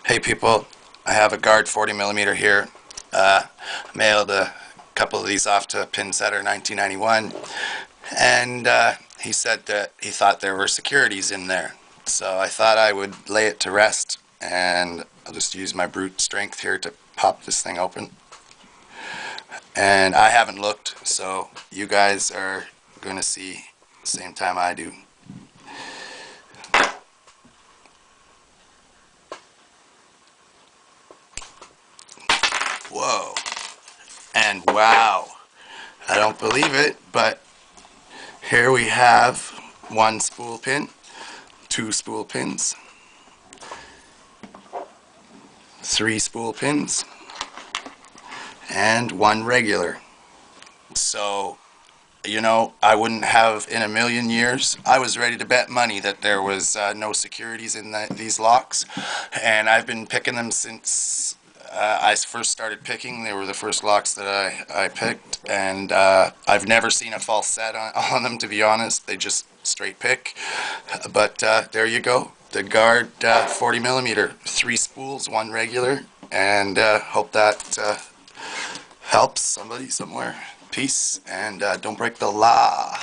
Hey people, I have a guard 40mm here. Mailed a couple of these off to Pin Setter 1991, and he said that he thought there were securities in there. So I thought I would lay it to rest, and I'll just use my brute strength here to pop this thing open. And I haven't looked, so you guys are going to see the same time I do. Whoa. And wow, I don't believe it, but here we have one spool pin, two spool pins, three spool pins, and one regular. So, you know, I wouldn't have in a million years. I was ready to bet money that there was no securities in these locks, and I've been picking them since I first started picking. They were the first locks that I picked, and I've never seen a false set on them, to be honest. They just straight pick. But there you go. The guard 40mm, three spools, one regular, and hope that helps somebody somewhere. Peace, and don't break the law.